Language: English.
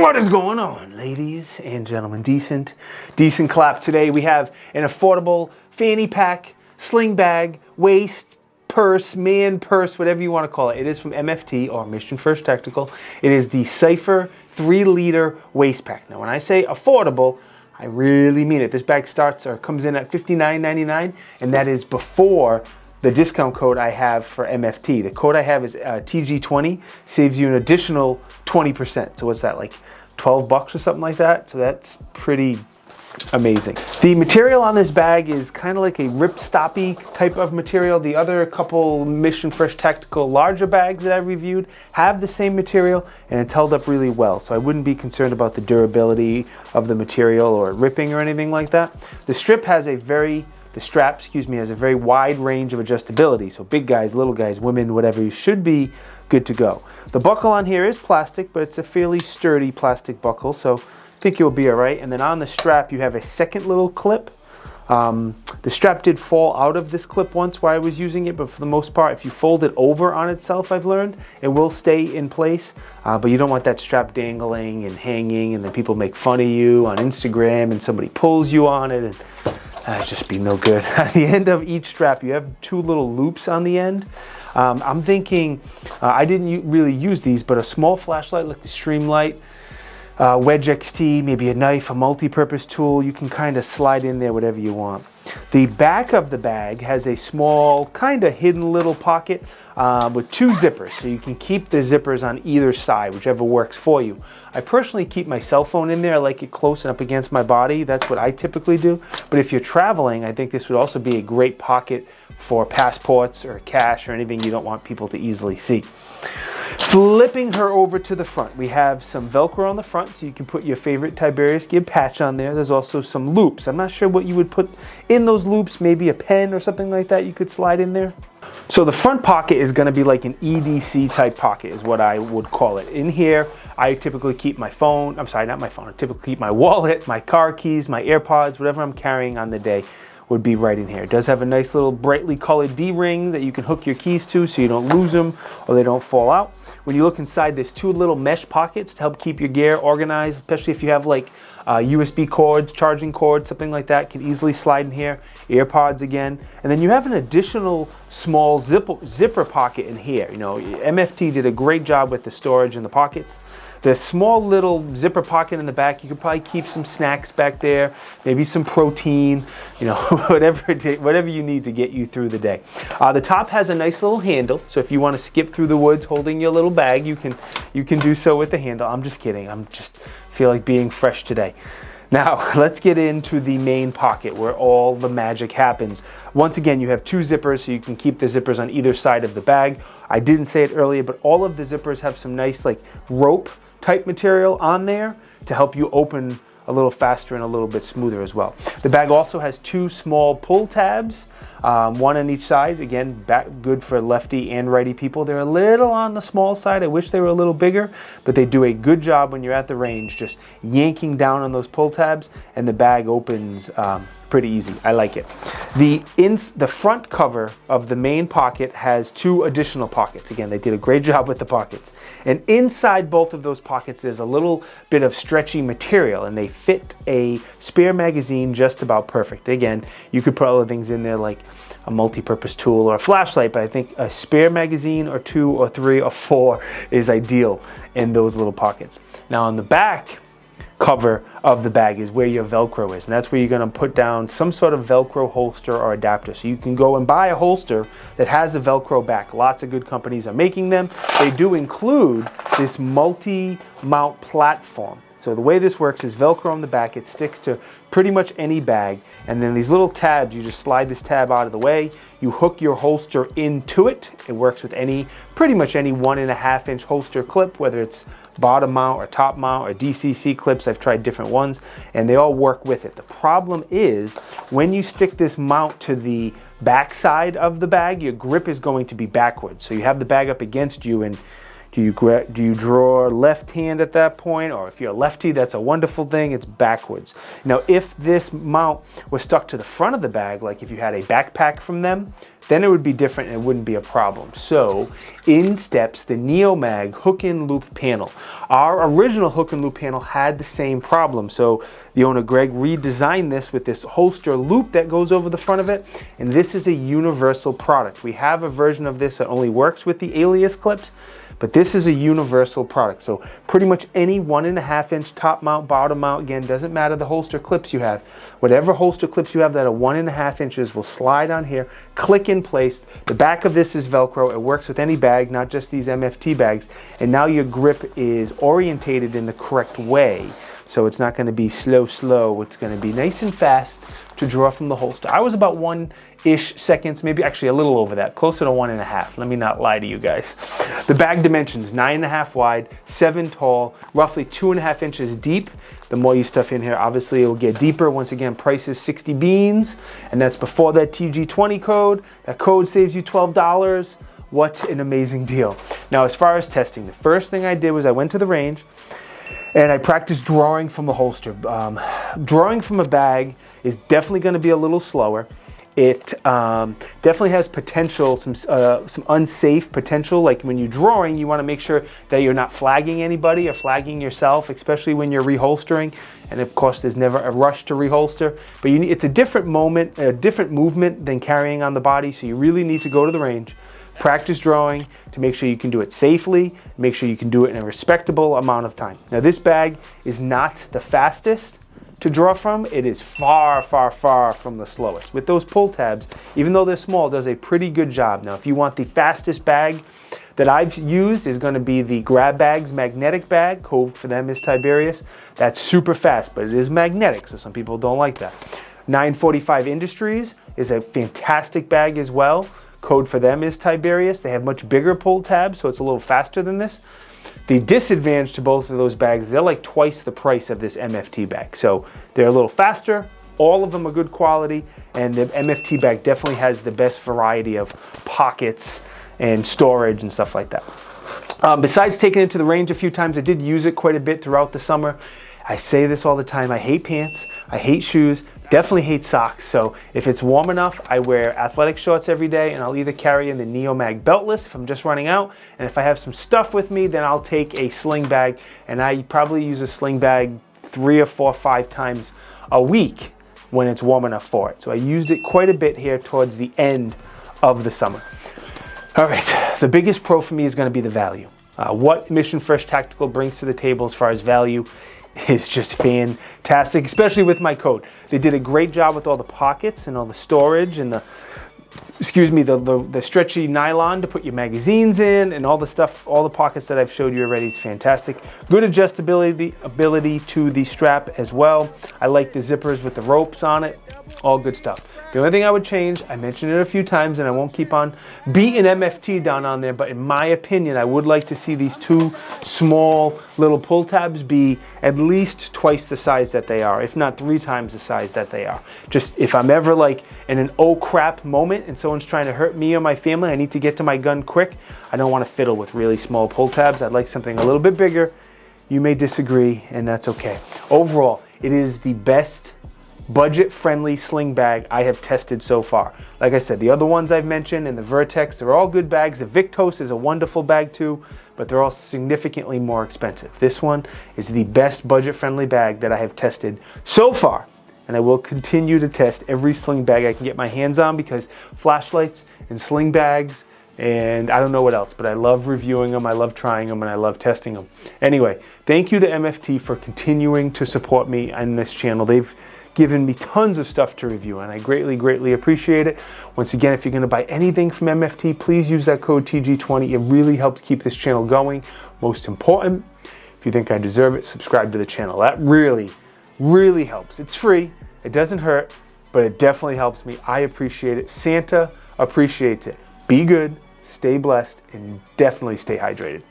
What is going on, ladies and gentlemen? Decent clap. Today we have an affordable fanny pack, sling bag, waist, purse, man purse, whatever you want to call it. It is from MFT, or Mission First Tactical. It is the CYPHER 3-liter waist pack. Now, when I say affordable, I really mean it. This bag starts or comes in at $59.99, and that is before the discount code I have for MFT. The code I have is TG20, saves you an additional 20%. So what's that, like 12 bucks or something like that? So that's pretty amazing. The material on this bag is kind of like a ripstop-y type of material. The other couple Mission First Tactical larger bags that I reviewed have the same material, and it's held up really well. So I wouldn't be concerned about the durability of the material or ripping or anything like that. The strap, has a very wide range of adjustability. So big guys, little guys, women, whatever, you should be good to go. The buckle on here is plastic, but it's a fairly sturdy plastic buckle, so I think you'll be all right. And then on the strap, you have a second little clip. The strap did fall out of this clip once while I was using it, but for the most part, if you fold it over on itself, I've learned, it will stay in place. But you don't want that strap dangling and hanging, and then people make fun of you on Instagram and somebody pulls you on it, and that'd just be no good. At the end of each strap, you have two little loops on the end. I'm thinking, I didn't really use these, but a small flashlight like the Streamlight, Wedge XT, maybe a knife, a multi-purpose tool, you can kind of slide in there whatever you want. The back of the bag has a small, kind of hidden little pocket with two zippers, so you can keep the zippers on either side, whichever works for you. I personally keep my cell phone in there. I like it close and up against my body. That's what I typically do. But if you're traveling, I think this would also be a great pocket for passports or cash or anything you don't want people to easily see. Flipping her over to the front, we have some Velcro on the front, so you can put your favorite Tiberious gear patch on there. There's also some loops. I'm not sure what you would put in those loops, maybe a pen or something like that you could slide in there. So the front pocket is going to be like an EDC type pocket is what I would call it. In here, I typically keep my phone, I typically keep my wallet, my car keys, my AirPods, whatever I'm carrying on the day would be right in here. It does have a nice little brightly colored D-ring that you can hook your keys to so you don't lose them or they don't fall out. When you look inside, there's two little mesh pockets to help keep your gear organized, especially if you have like USB cords, charging cords, something like that can easily slide in here. AirPods again. And then you have an additional small zipper pocket in here. You know, MFT did a great job with the storage in the pockets. The small little zipper pocket in the back, you could probably keep some snacks back there, maybe some protein, you know, whatever you need to get you through the day. The top has a nice little handle, so if you want to skip through the woods holding your little bag, you can do so with the handle. I'm just kidding. I'm just feel like being fresh today. Now, let's get into the main pocket where all the magic happens. Once again, you have two zippers, so you can keep the zippers on either side of the bag. I didn't say it earlier, but all of the zippers have some nice like rope type material on there to help you open a little faster and a little bit smoother as well. The bag also has two small pull tabs, one on each side. Again, good for lefty and righty people. They're a little on the small side. I wish they were a little bigger, but they do a good job when you're at the range, just yanking down on those pull tabs, and the bag opens pretty easy. I like it. The front cover of the main pocket has two additional pockets. Again, they did a great job with the pockets. And inside both of those pockets, there's a little bit of stretchy material, and they fit a spare magazine just about perfect. Again, you could put other things in there like a multi-purpose tool or a flashlight, but I think a spare magazine or two or three or four is ideal in those little pockets. Now on the back cover of the bag is where your Velcro is, and that's where you're going to put down some sort of Velcro holster or adapter. So you can go and buy a holster that has a Velcro back. Lots of good companies are making them. They do include this Multi-Mount Platform. So the way this works is Velcro on the back, it sticks to pretty much any bag, and then these little tabs, you just slide this tab out of the way, you hook your holster into it. It works with pretty much any 1.5 inch holster clip, whether it's bottom mount or top mount or DCC clips. I've tried different ones and they all work with it. The problem is when you stick this mount to the back side of the bag, your grip is going to be backwards. So you have the bag up against you and Do you draw left hand at that point? Or if you're a lefty, that's a wonderful thing, it's backwards. Now, if this mount was stuck to the front of the bag, like if you had a backpack from them, then it would be different and it wouldn't be a problem. So in steps the Neomag hook and loop panel. Our original hook and loop panel had the same problem. So the owner Greg redesigned this with this holster loop that goes over the front of it. And this is a universal product. We have a version of this that only works with the alias clips, but this is a universal product. So pretty much any 1.5 inch top mount, bottom mount, again, doesn't matter the holster clips you have. Whatever holster clips you have that are 1.5 inches will slide on here, click in place. The back of this is Velcro. It works with any bag, not just these MFT bags. And now your grip is orientated in the correct way. So it's not gonna be slow. It's gonna be nice and fast to draw from the holster. I was about 1-ish seconds, maybe actually a little over that, closer to 1.5. Let me not lie to you guys. The bag dimensions, 9.5 wide, 7 tall, roughly 2.5 inches deep. The more you stuff in here, obviously it will get deeper. Once again, price is 60 beans, and that's before that TG20 code. That code saves you $12. What an amazing deal. Now, as far as testing, the first thing I did was I went to the range and I practiced drawing from the holster. Drawing from a bag is definitely going to be a little slower. It definitely has potential, some unsafe potential. Like when you're drawing, you want to make sure that you're not flagging anybody or flagging yourself, especially when you're reholstering. And of course, there's never a rush to reholster. But it's a different moment, a different movement than carrying on the body. So you really need to go to the range, practice drawing to make sure you can do it safely, make sure you can do it in a respectable amount of time. Now, this bag is not the fastest to draw from. It is far from the slowest. With those pull tabs, even though they're small, it does a pretty good job. Now, if you want the fastest bag that I've used is going to be the Grab Bags magnetic bag. Code for them is Tiberious. That's super fast, but it is magnetic, so some people don't like that. 945 Industries is a fantastic bag as well. Code for them is Tiberious. They have much bigger pull tabs, so it's a little faster than this. The disadvantage to both of those bags, they're like twice the price of this MFT bag. So they're a little faster, all of them are good quality, and the MFT bag definitely has the best variety of pockets and storage and stuff like that. Besides taking it to the range a few times, I did use it quite a bit throughout the summer. I say this all the time, I hate pants, I hate shoes, definitely hate socks. So if it's warm enough, I wear athletic shorts every day, and I'll either carry in the Neomag beltless if I'm just running out, and if I have some stuff with me, then I'll take a sling bag, and I probably use a sling bag 3 or 4 or 5 times a week when it's warm enough for it. So I used it quite a bit here towards the end of the summer. All right, the biggest pro for me is going to be the value. What Mission Fresh Tactical brings to the table as far as value is just fantastic, especially with my code. They did a great job with all the pockets and all the storage and the stretchy nylon to put your magazines in, and all the stuff, all the pockets that I've showed you already is fantastic. Good ability to the strap as well. I like the zippers with the ropes on it, all good stuff. The only thing I would change, I mentioned it a few times and I won't keep on beating MFT down on there, but in my opinion, I would like to see these 2 small little pull tabs be at least twice the size that they are, if not 3 times the size that they are. Just if I'm ever like in an oh crap moment and someone's trying to hurt me or my family, I need to get to my gun quick, I don't want to fiddle with really small pull tabs. I'd like something a little bit bigger. You may disagree, and that's okay. Overall, it is the best budget-friendly sling bag I have tested so far. Like I said, the other ones I've mentioned and the Vertex, they're all good bags. The Victos is a wonderful bag too, but they're all significantly more expensive. This one is the best budget-friendly bag that I have tested so far, and I will continue to test every sling bag I can get my hands on, because flashlights and sling bags, and I don't know what else, but I love reviewing them, I love trying them, and I love testing them. Anyway, thank you to MFT for continuing to support me on this channel. They've given me tons of stuff to review, and I greatly appreciate it. Once again, if you're going to buy anything from MFT, please use that code TG20. It really helps keep this channel going. Most important, if you think I deserve it, subscribe to the channel. That really helps. It's free, it doesn't hurt, but it definitely helps me. I appreciate it. Santa appreciates it. Be good, stay blessed, and definitely stay hydrated.